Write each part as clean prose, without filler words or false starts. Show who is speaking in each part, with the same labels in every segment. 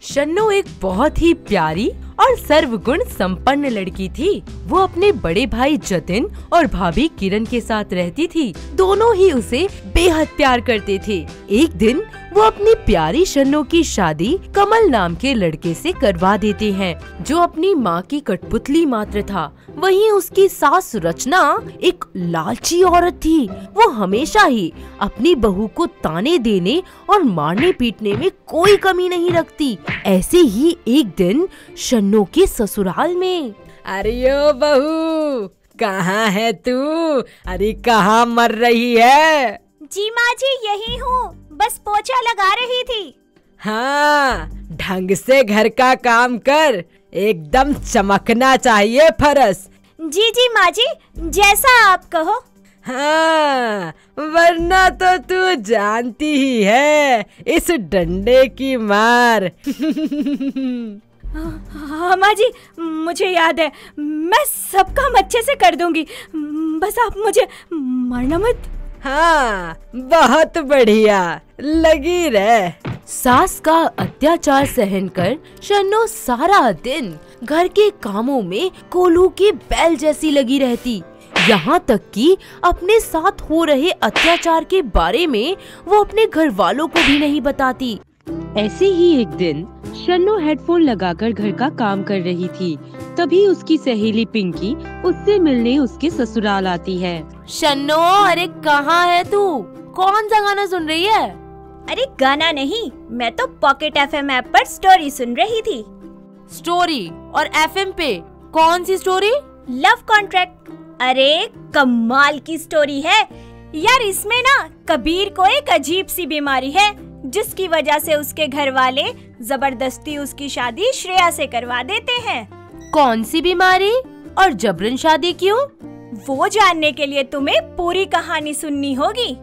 Speaker 1: शन्नो एक बहुत ही प्यारी और सर्वगुण संपन्न लड़की थी। वो अपने बड़े भाई जतिन और भाभी किरण के साथ रहती थी। दोनों ही उसे बेहद प्यार करते थे। एक दिन वो अपनी प्यारी शन्नो की शादी कमल नाम के लड़के से करवा देते हैं, जो अपनी माँ की कठपुतली मात्र था। वहीं उसकी सास रचना एक लालची औरत थी। वो हमेशा ही अपनी बहू को ताने देने और मारने पीटने में कोई कमी नहीं रखती। ऐसे ही एक दिन शन्नो के ससुराल में,
Speaker 2: अरे ओ बहू, कहाँ है तू? अरे कहाँ मर रही है?
Speaker 3: जी माँ जी, यही हूँ, बस पोछा लगा रही थी।
Speaker 2: हाँ, ढंग से घर का काम कर, एकदम चमकना चाहिए फरस।
Speaker 3: जी जी माँ जी, जैसा आप कहो।
Speaker 2: हाँ, वरना तो तू जानती ही है इस डंडे की मार।
Speaker 3: हाँ माँ जी, मुझे याद है, मैं सब काम अच्छे से कर दूंगी, बस आप मुझे मारना मत।
Speaker 2: हाँ, बहुत बढ़िया, लगी रह।
Speaker 1: सास का अत्याचार सहन कर शन्नो सारा दिन घर के कामों में कोल्हू की बैल जैसी लगी रहती। यहाँ तक कि अपने साथ हो रहे अत्याचार के बारे में वो अपने घर वालों को भी नहीं बताती। ऐसे ही एक दिन शन्नो हेडफोन लगाकर घर का काम कर रही थी। तभी उसकी सहेली पिंकी उससे मिलने उसके ससुराल आती है। शन्नो, अरे कहाँ है तू? कौन सा गाना सुन रही है?
Speaker 3: अरे गाना नहीं, मैं तो पॉकेट एफएम ऐप पर स्टोरी सुन रही थी।
Speaker 1: स्टोरी? और एफएम पे कौन सी स्टोरी?
Speaker 3: Love contract. अरे कमाल की स्टोरी है यार। इसमें ना कबीर को एक अजीब सी बीमारी है, जिसकी वजह से उसके घर वाले जबरदस्ती उसकी शादी श्रेया से करवा देते हैं।
Speaker 1: कौन सी बीमारी और जबरन शादी क्यों?
Speaker 3: वो जानने के लिए तुम्हें पूरी कहानी सुननी होगी।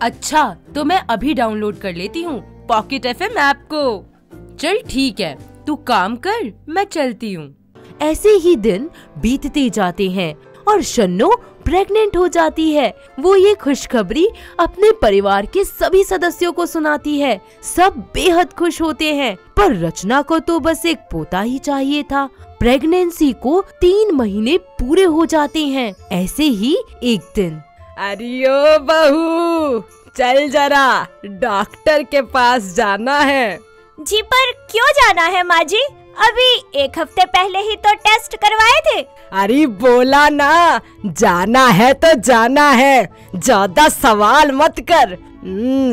Speaker 1: अच्छा, तो मैं अभी डाउनलोड कर लेती हूँ पॉकेट एफएम ऐप को। चल ठीक है, तू काम कर, मैं चलती हूँ। ऐसे ही दिन बीतते जाते हैं और शन्नो प्रेग्नेंट हो जाती है। वो ये खुशखबरी अपने परिवार के सभी सदस्यों को सुनाती है। सब बेहद खुश होते हैं, पर रचना को तो बस एक पोता ही चाहिए था। प्रेगनेंसी को 3 महीने पूरे हो जाते हैं। ऐसे ही एक दिन,
Speaker 2: अरे ओ बहू, चल जरा डॉक्टर के पास जाना है।
Speaker 3: जी पर क्यों जाना है माँ जी? अभी 1 हफ्ते पहले ही तो टेस्ट करवाए थे।
Speaker 2: अरे बोला ना, जाना है तो जाना है, ज्यादा सवाल मत कर।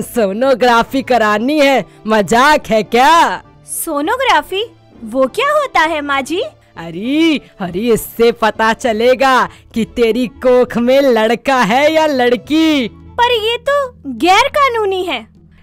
Speaker 2: सोनोग्राफी करानी है, मजाक है क्या?
Speaker 3: सोनोग्राफी? वो क्या होता है माँ जी?
Speaker 2: अरे इससे पता चलेगा कि तेरी कोख में लड़का है या लड़की।
Speaker 3: पर ये तो गैर कानूनी है।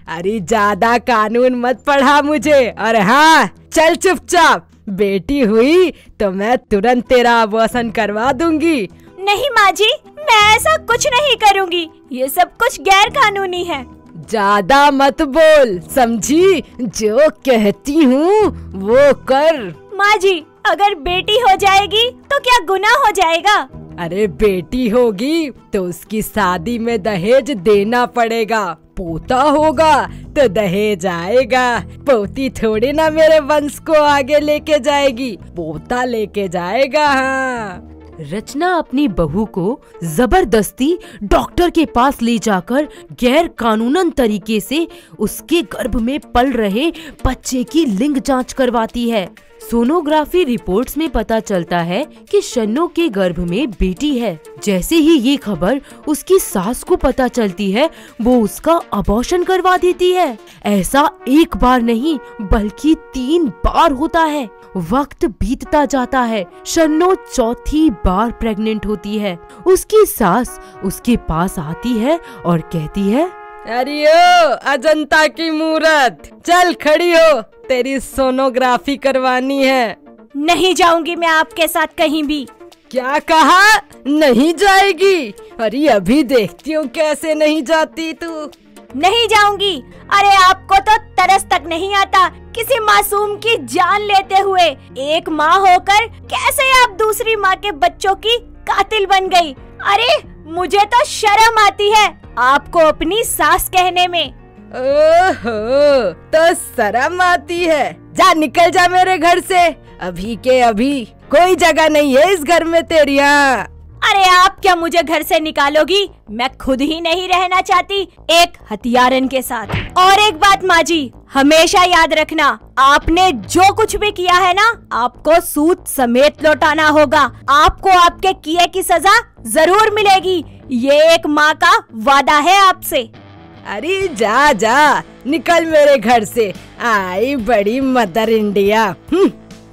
Speaker 2: अरे ज्यादा कानून मत पढ़ा मुझे। और हाँ, चल चुपचाप, बेटी हुई तो मैं तुरंत तेरा अबॉर्शन करवा दूंगी।
Speaker 3: नहीं माँ जी, मैं ऐसा कुछ नहीं करूँगी, ये सब कुछ गैर कानूनी है।
Speaker 2: ज्यादा मत बोल, समझी? जो कहती हूँ वो कर।
Speaker 3: माँ जी, अगर बेटी हो जाएगी तो क्या गुनाह हो जाएगा?
Speaker 2: अरे बेटी होगी तो उसकी शादी में दहेज देना पड़ेगा। पोता होगा तो दहेज आएगा। पोती थोड़ी ना मेरे वंश को आगे लेके जाएगी, पोता लेके जाएगा। हाँ।
Speaker 1: रचना अपनी बहू को जबरदस्ती डॉक्टर के पास ले जाकर गैर कानूनन तरीके से उसके गर्भ में पल रहे बच्चे की लिंग जांच करवाती है। सोनोग्राफी रिपोर्ट्स में पता चलता है कि शन्नो के गर्भ में बेटी है। जैसे ही ये खबर उसकी सास को पता चलती है, वो उसका अबॉर्शन करवा देती है। ऐसा एक बार नहीं बल्कि 3 बार होता है। वक्त बीतता जाता है। शन्नो 4थी बार प्रेग्नेंट होती है। उसकी सास उसके पास आती है और कहती है,
Speaker 2: अरे ओ अजंता की मूरत, चल खड़ी हो, तेरी सोनोग्राफी करवानी है।
Speaker 3: नहीं जाऊंगी मैं आपके साथ कहीं भी।
Speaker 2: क्या कहा? नहीं जाएगी? अरे अभी देखती हूँ कैसे नहीं जाती तू।
Speaker 3: नहीं जाऊंगी। अरे आपको तो तरस तक नहीं आता किसी मासूम की जान लेते हुए। एक माँ होकर कैसे आप दूसरी माँ के बच्चों की कातिल बन गई? अरे मुझे तो शर्म आती है आपको अपनी सास कहने में।
Speaker 2: ओहो, तो शर्म आती है। जा निकल जा मेरे घर से अभी के अभी। कोई जगह नहीं है इस घर में तेरी। यहाँ
Speaker 3: अरे आप क्या मुझे घर से निकालोगी? मैं खुद ही नहीं रहना चाहती एक हथियारन के साथ। और एक बात माँ जी, हमेशा याद रखना, आपने जो कुछ भी किया है ना, आपको सूद समेत लौटाना होगा। आपको आपके किए की सजा जरूर मिलेगी। ये एक माँ का वादा है आपसे।
Speaker 2: अरे जा जा निकल मेरे घर से। आई बड़ी मदर इंडिया।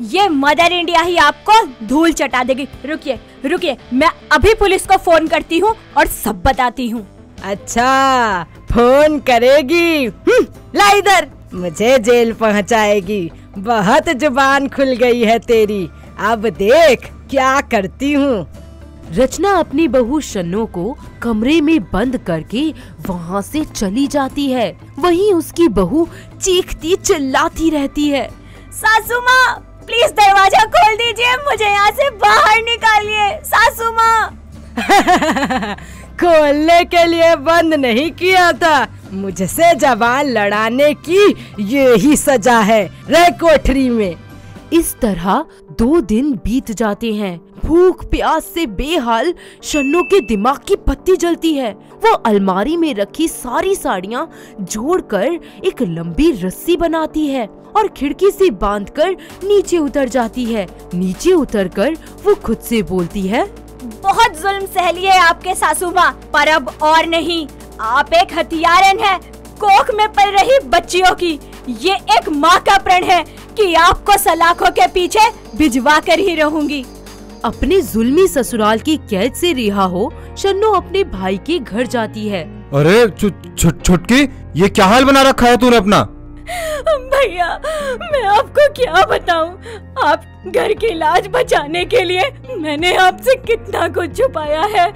Speaker 3: ये मदर इंडिया ही आपको धूल चटा देगी। रुकिए रुकिए, मैं अभी पुलिस को फोन करती हूँ और सब बताती हूँ।
Speaker 2: अच्छा फोन करेगी? ला इधर, मुझे जेल पहुँचाएगी। बहुत जुबान खुल गई है तेरी, अब देख क्या करती हूँ।
Speaker 1: रचना अपनी बहू शन्नो को कमरे में बंद करके वहाँ से चली जाती है। वहीं उसकी बहू चीखती चिल्लाती रहती है,
Speaker 3: सासू माँ प्लीज दरवाजा खोल दीजिए, मुझे यहाँ से बाहर निकालिए सासू माँ।
Speaker 2: खोलने के लिए बंद नहीं किया था, मुझसे जबान लड़ाने की ये ही सजा है। रह कोठरी में।
Speaker 1: इस तरह 2 दिन बीत जाते हैं। भूख प्यास से बेहाल शन्नो के दिमाग की बत्ती जलती है। वो अलमारी में रखी सारी साड़ियाँ जोड़कर एक लंबी रस्सी बनाती है और खिड़की से बांधकर नीचे उतर जाती है। नीचे उतरकर वो खुद से बोलती है,
Speaker 3: बहुत जुल्म सह लिए आपके सासू माँ, पर अब और नहीं। आप एक हथियारन है कोख में पल रही बच्चियों की। ये एक माँ का प्रण है कि आपको सलाखों के पीछे भिजवा कर ही रहूंगी।
Speaker 1: अपने जुल्मी ससुराल की कैद से रिहा हो शन्नो अपने भाई के घर जाती है।
Speaker 4: अरे छुटकी, ये क्या हाल बना रखा है तूने अपना?
Speaker 3: भैया मैं आपको क्या बताऊं, आप घर की लाज बचाने के लिए मैंने आपसे कितना कुछ छुपाया है,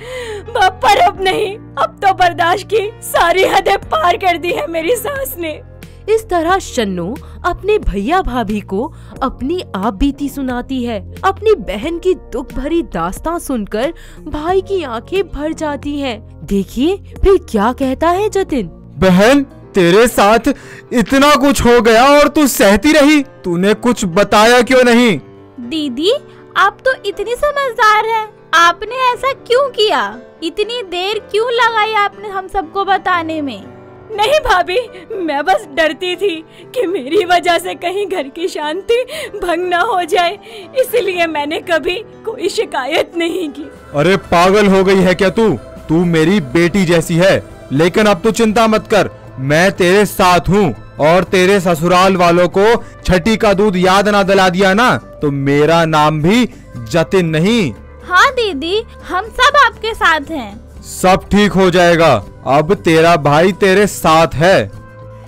Speaker 3: पर अब नहीं, अब तो बर्दाश्त की सारी हदें पार कर दी है मेरी सास ने।
Speaker 1: इस तरह शन्नो अपने भैया भाभी को अपनी आप बीती सुनाती है। अपनी बहन की दुख भरी दास्तां सुनकर भाई की आंखें भर जाती हैं। देखिए फिर क्या कहता है जतिन।
Speaker 4: बहन तेरे साथ इतना कुछ हो गया और तू सहती रही, तूने कुछ बताया क्यों नहीं?
Speaker 5: दीदी आप तो इतनी समझदार हैं, आपने ऐसा क्यों किया? इतनी देर क्यों लगाई आपने हम सबको बताने में?
Speaker 3: नहीं भाभी, मैं बस डरती थी कि मेरी वजह से कहीं घर की शांति भंग न हो जाए, इसलिए मैंने कभी कोई शिकायत नहीं की।
Speaker 4: अरे पागल हो गई है क्या तू? तू मेरी बेटी जैसी है। लेकिन अब तू चिंता मत कर, मैं तेरे साथ हूँ। और तेरे ससुराल वालों को छठी का दूध याद ना दिला दिया ना, तो मेरा नाम भी जतिन नहीं।
Speaker 5: हाँ दीदी, हम सब आपके साथ हैं।
Speaker 4: सब ठीक हो जाएगा, अब तेरा भाई तेरे साथ है।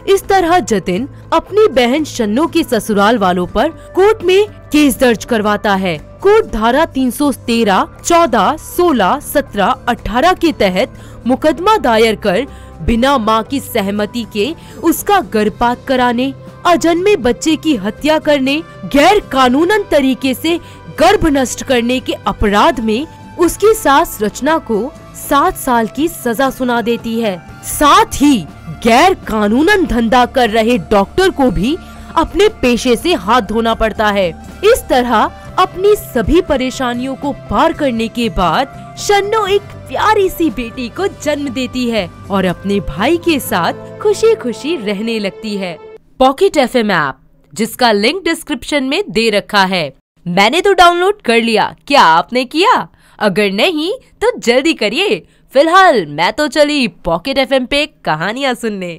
Speaker 1: इस तरह जतिन अपनी बहन शन्नो के ससुराल वालों पर कोर्ट में केस दर्ज करवाता है। कोर्ट धारा 313, 14, 16, 17, 18 के तहत मुकदमा दायर कर बिना मां की सहमति के उसका गर्भपात कराने, अजन्मे बच्चे की हत्या करने, गैर कानूनन तरीके से गर्भ नष्ट करने के अपराध में उसकी सास रचना को 7 साल की सजा सुना देती है। साथ ही गैर कानूनन धंधा कर रहे डॉक्टर को भी अपने पेशे से हाथ धोना पड़ता है। इस तरह अपनी सभी परेशानियों को पार करने के बाद शन्नो एक प्यारी सी बेटी को जन्म देती है और अपने भाई के साथ खुशी खुशी रहने लगती है। पॉकेट FM ऐप, जिसका लिंक डिस्क्रिप्शन में दे रखा है, मैंने तो डाउनलोड कर लिया, क्या आपने किया? अगर नहीं तो जल्दी करिए। फिलहाल मैं तो चली पॉकेट FM पे कहानियाँ सुनने।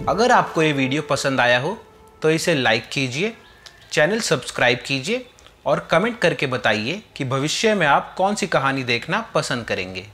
Speaker 6: अगर आपको ये वीडियो पसंद आया हो तो इसे लाइक कीजिए, चैनल सब्सक्राइब कीजिए और कमेंट करके बताइए कि भविष्य में आप कौन सी कहानी देखना पसंद करेंगे।